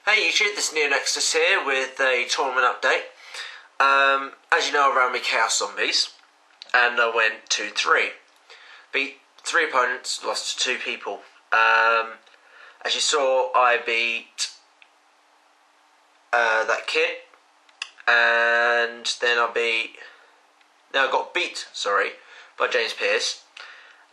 Hey YouTube, this is NeoNexudus here with a tournament update. As you know, I ran with Chaos Zombies, and I went 2-3. Beat 3 opponents, lost to 2 people. As you saw, I beat that kid, and then I got beat, by James Pearce.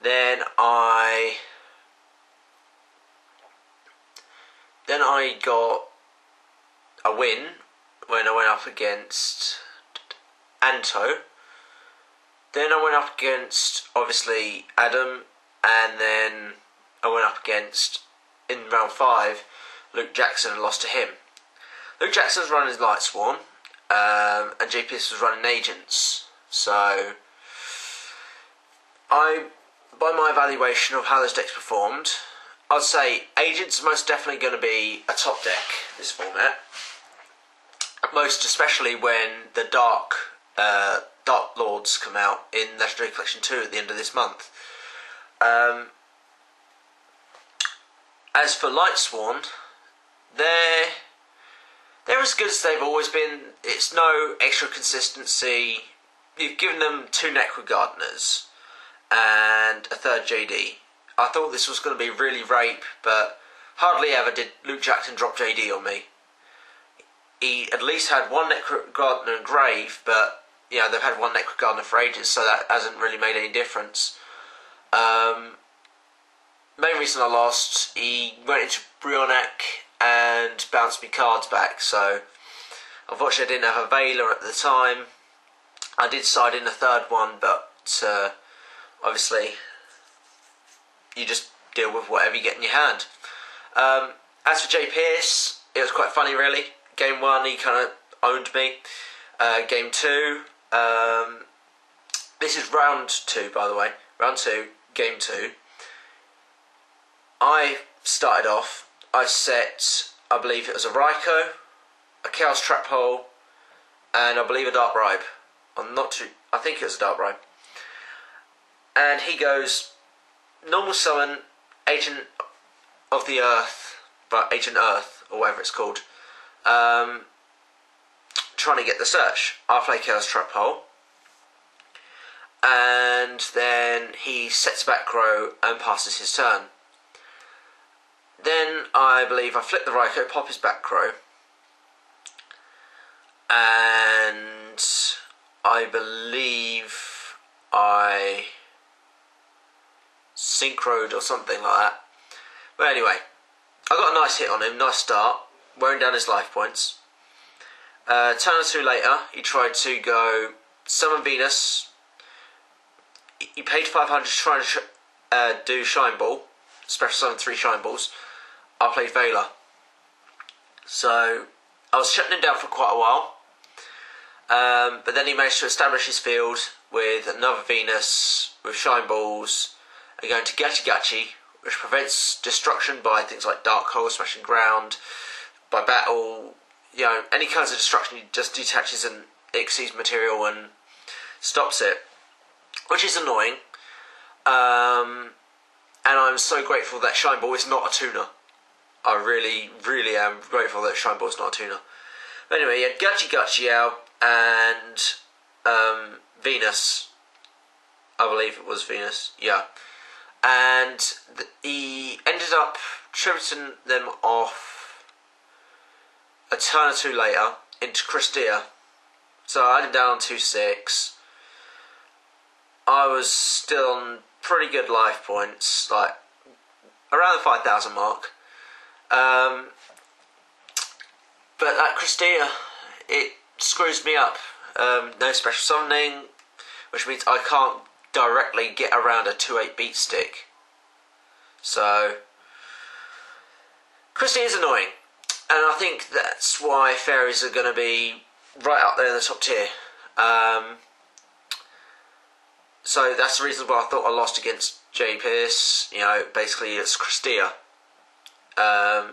Then I got a win when I went up against Anto. Then I went up against, obviously, Adam, and then I went up against, in round 5, Luke Jackson and lost to him. Luke Jackson was running Light Swarm, and JPS was running Agents. So, by my evaluation of how those decks performed, I'd say Agents are most definitely going to be a top deck this format. Most especially when the Dark Lords come out in Legendary Collection 2 at the end of this month. As for Light Sworn, they're as good as they've always been. It's no extra consistency. You've given them 2 Necro Gardeners and a 3rd JD. I thought this was going to be really rape, but hardly ever did Luke Jackson drop JD on me. He at least had 1 Necro Gardener and Grave, but you know, they've had 1 Necro Gardener for ages, so that hasn't really made any difference. Main reason I lost, he went into Brionac and bounced me cards back, so unfortunately I didn't have a Veiler at the time. I did side in a 3rd one, but obviously you just deal with whatever you get in your hand. As for J Pearce, it was quite funny really. Game 1 he kind of owned me. Game 2, this is round 2 by the way, round 2, game 2. I started off, I set, I believe it was a Raikou, a Chaos Trap Hole, and I believe a Dark Bribe. I think it was a Dark Bribe. And he goes, normal summon, Agent of the Earth, but Agent Earth, or whatever it's called, trying to get the search. I play Chaos Trap Hole, and then he sets back row and passes his turn. Then I believe I flip the Raikou, pop his back row, and I believe I synchroed or something like that. But anyway, I got a nice hit on him, nice start, wearing down his life points. Turn or 2 later, he tried to go summon Venus. He paid 500 to try and do Shine Ball, special summon 3 Shine Balls. I played Veiler. So I was shutting him down for quite a while. But then he managed to establish his field with another Venus, with Shine Balls, and going to Gachi Gachi, which prevents destruction by things like Dark Hole, Smashing Ground, by battle, you know, any kinds of destruction. He just detaches and exceeds material and stops it, which is annoying. And I'm so grateful that Shine Ball is not a tuner. I really, really am grateful that Shine Ball is not a tuner. But anyway, he had Gachi Gachi out and Venus. I believe it was Venus, yeah. And he ended up tributing them off a turn or 2 later into Christia. So I had him down on 2-6. I was still on pretty good life points, like around the 5,000 mark. But that Christia, it screws me up. No special summoning, which means I can't directly get around a 2-8 beat stick. So Christia is annoying, and I think that's why fairies are going to be right up there in the top tier. So that's the reason why I thought I lost against J Pearce. You know, basically it's Christia. I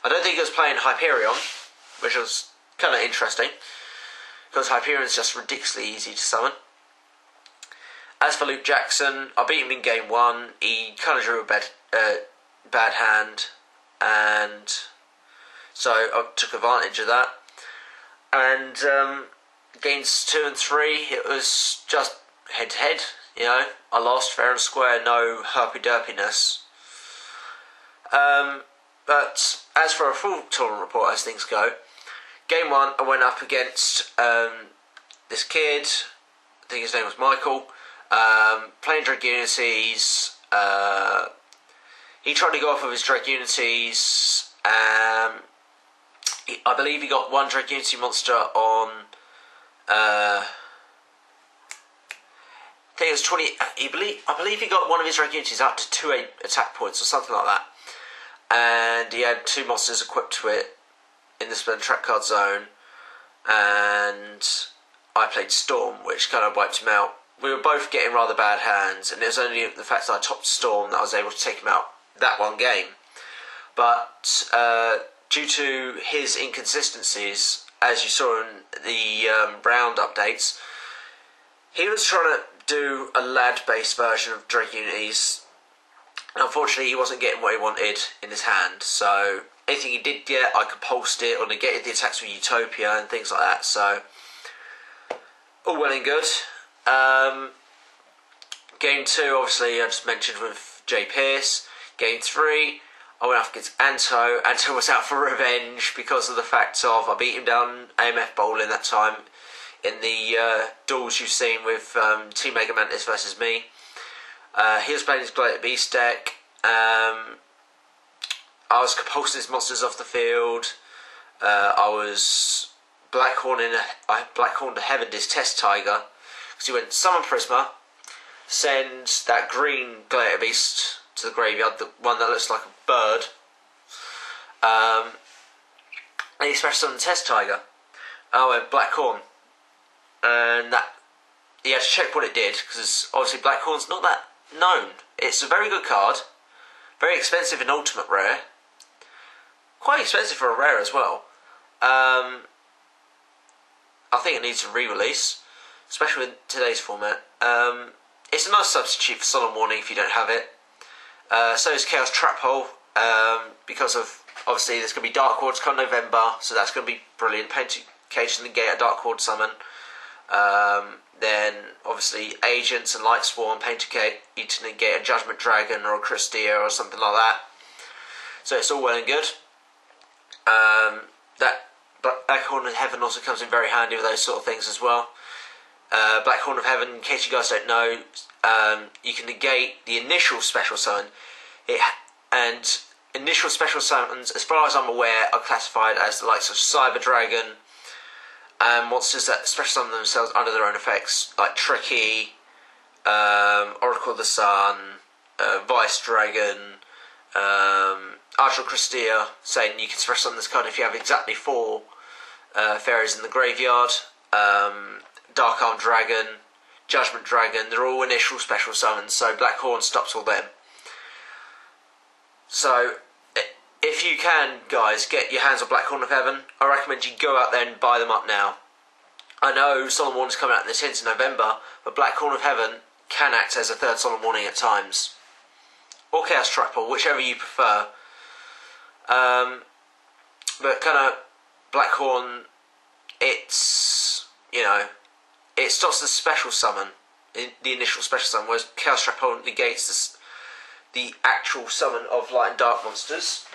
don't think he was playing Hyperion, which was kind of interesting, because Hyperion is just ridiculously easy to summon. As for Luke Jackson, I beat him in game 1. He kind of drew a bad hand, and so I took advantage of that. And games 2 and 3, it was just head to head. You know, I lost fair and square, no herpy-derpiness. But as for a full tournament report as things go, game 1 I went up against this kid, I think his name was Michael, playing Dragunities. He tried to go off of his Dragunities. I believe he got one Dragunity monster on I think it was 20. I believe he got one of his Dragunities up to 2 attack points or something like that, and he had 2 monsters equipped to it in the Splendid Track card zone, and I played Storm, which kind of wiped him out. We were both getting rather bad hands, and it was only the fact that I topped Storm that I was able to take him out that one game. But due to his inconsistencies, as you saw in the round updates, he was trying to do a lad-based version of Dragunities. Unfortunately, he wasn't getting what he wanted in his hand, so anything he did get, I compulsed it or negated the attacks with Utopia and things like that, so all well and good. Game 2, obviously, I just mentioned with Pearce. Game 3, I went up against Anto. Anto was out for revenge because of the fact of I beat him down AMF bowling that time in the duels you've seen with TeamMegaMantis versus me. He was playing his Blighted Beast deck. I was compulsing his monsters off the field. I was I Blackhorned the Heaven's Test Tiger because he went summon Prisma, send that green Blighted Beast to the graveyard, the one that looks like a bird, and he special summoned the Test Tiger. I went Blackhorn, and that he had to check what it did because obviously Blackhorn's not that known. It's a very good card, very expensive in Ultimate Rare, quite expensive for a rare as well. I think it needs a re-release, especially in today's format. It's a nice substitute for Solemn Warning if you don't have it. So is Chaos Trap Hole, because of obviously there's going to be Dark Wards come November, so that's going to be brilliant. Painted Cage to negate a Dark Ward summon. Then obviously Agents and Light Swarm, Painted Cage to negate a Judgment Dragon or a Christia or something like that. So it's all well and good. That Blackhorn of Heaven also comes in very handy with those sort of things as well. Blackhorn of Heaven, in case you guys don't know, you can negate the initial special summon. And initial special summons, as far as I'm aware, are classified as the likes of Cyber Dragon and monsters that special summon themselves under their own effects, like Tricky, Oracle of the Sun, Vice Dragon, Archer Christia, saying you can special summon this card if you have exactly 4 fairies in the graveyard. Dark Arm Dragon, Judgment Dragon, they're all initial special summons, so Blackhorn stops all them. So, if you can, guys, get your hands on Blackhorn of Heaven, I recommend you go out there and buy them up now. I know Solemn Warning's coming out in the 10th of November, but Blackhorn of Heaven can act as a third Solemn Warning at times. Or Chaos Trapple, whichever you prefer. But kind of, Blackhorn, it's, you know, it stops the special summon, the initial special summon, whereas Chaos Trapple negates the actual summon of light and dark monsters,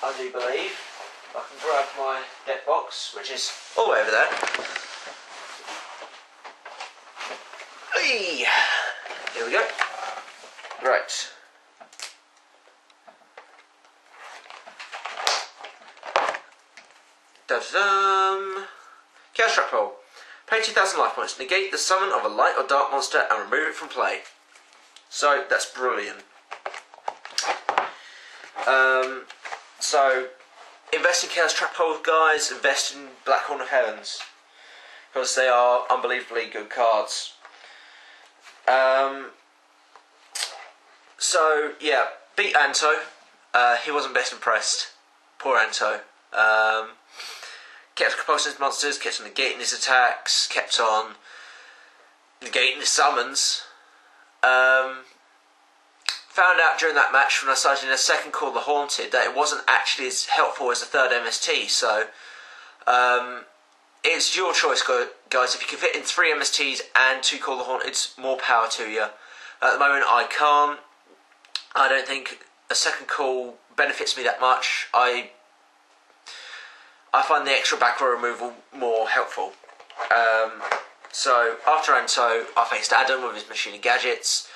I do believe. I can grab my deck box, which is all the way over there. Hey! Here we go. Right. Da-da-dum! Chaos Trapple. Pay 2,000 life points. Negate the summon of a light or dark monster and remove it from play. So, that's brilliant. So, invest in Chaos Trapple, guys. Invest in Blackhorn of Heavens. Because they are unbelievably good cards. So, yeah. Beat Anto. He wasn't best impressed. Poor Anto. Kept compulsing his monsters, kept on negating his attacks, kept on negating his summons. found out during that match when I started in a second call, the Haunted, that it wasn't actually as helpful as a third MST. So it's your choice, guys. If you can fit in 3 MSTs and 2 Call the Haunted, more power to you. At the moment, I can't. I don't think a second call benefits me that much. I find the extra back row removal more helpful. So after Anto, I faced Adam with his machine and gadgets.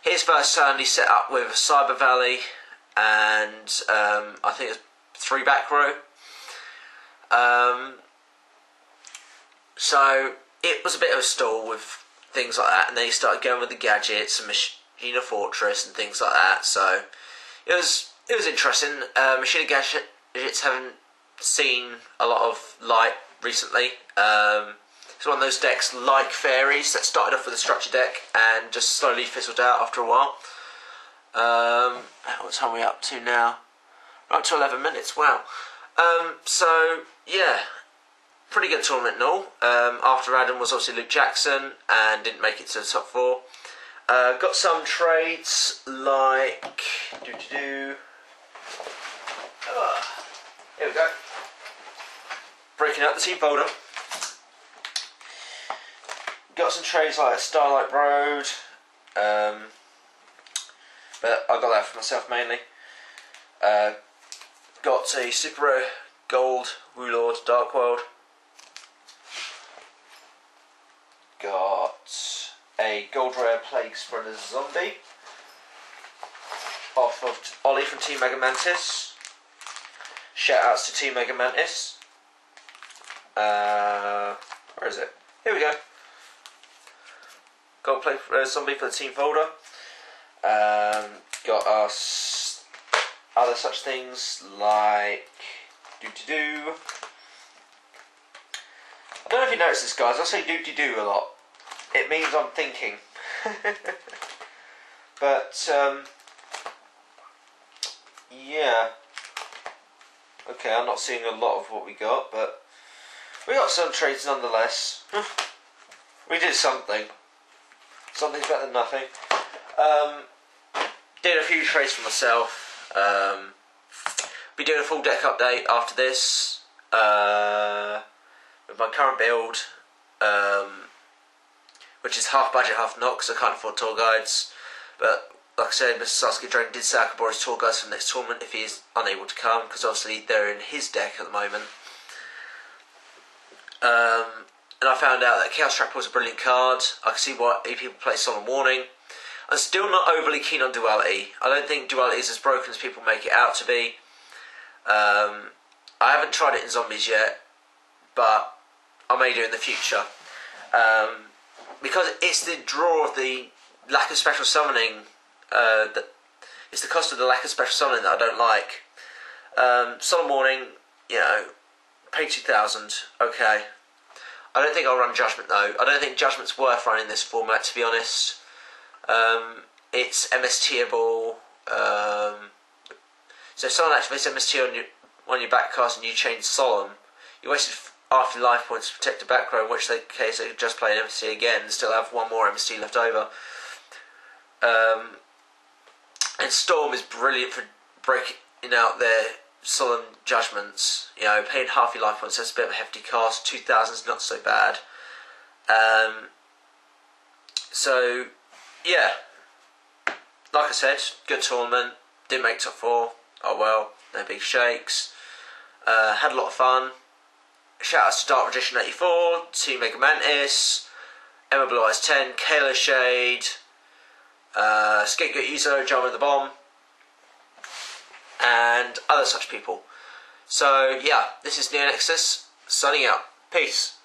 His first turn, he set up with a Cyber Valley and I think it was 3 back row. So it was a bit of a stall with things like that, and then he started going with the gadgets and Machine of Fortress and things like that. So it was interesting. Machine and gadgets haven't seen a lot of light recently. It's one of those decks like Fairies that started off with a structure deck and just slowly fizzled out after a while. What time are we up to now? We're up to 11 minutes, wow. So, yeah, pretty good tournament and all. After Adam was obviously Luke Jackson and didn't make it to the top 4. Got some trades like... Here we go. Breaking out the team folder. Got some trades like Starlight Road, but I got that for myself mainly. Got a Super Rare Gold Warlord Dark World. Got a Gold Rare Plague Spreader Zombie off of Ollie from TeamMegaMantis. Shout outs to TeamMegaMantis. Where is it? Here we go. Gold Plague Zombie for the team folder. Got us other such things like I don't know if you noticed this, guys. I say do a lot. It means I'm thinking. But yeah. Okay, I'm not seeing a lot of what we got, but we got some trades nonetheless. We did something. Something's better than nothing. Did a few trades for myself. Be doing a full deck update after this with my current build, which is half budget, half not, because I can't afford tour guides. But like I said, Mr. Sasuke Dragon did say I could borrow his tour guides for the next tournament if he is unable to come, because obviously they're in his deck at the moment. And I found out that Chaos Trap was a brilliant card. I can see why people play Solemn Warning. I'm still not overly keen on Duality. I don't think Duality is as broken as people make it out to be. I haven't tried it in Zombies yet, but I may do in the future. Because it's the draw of the lack of special summoning, it's the cost of the lack of special summoning that I don't like. Solemn Warning, you know, pay 2,000, okay. I don't think I'll run Judgment though. I don't think Judgment's worth running this format, to be honest. It's MSTable. So if someone activates MST on your back cast and you change Solemn, you wasted half your life points to protect a back row, in which case they could just play an MST again and still have one more MST left over. And Storm is brilliant for breaking out their Solemn Judgments. You know, paying half your life points, that's a bit of a hefty cost. 2,000 is not so bad. So, yeah. Like I said, good tournament. Didn't make top 4. Oh well, no big shakes. Had a lot of fun. Shout out to Dark Magician 84, TeamMegaMantis, Emma Blue Eyes 10, Kayla Shade, Scapegoat Uzo, John with the Bomb, and other such people. So yeah, this is NeoNexudus, signing out. Peace.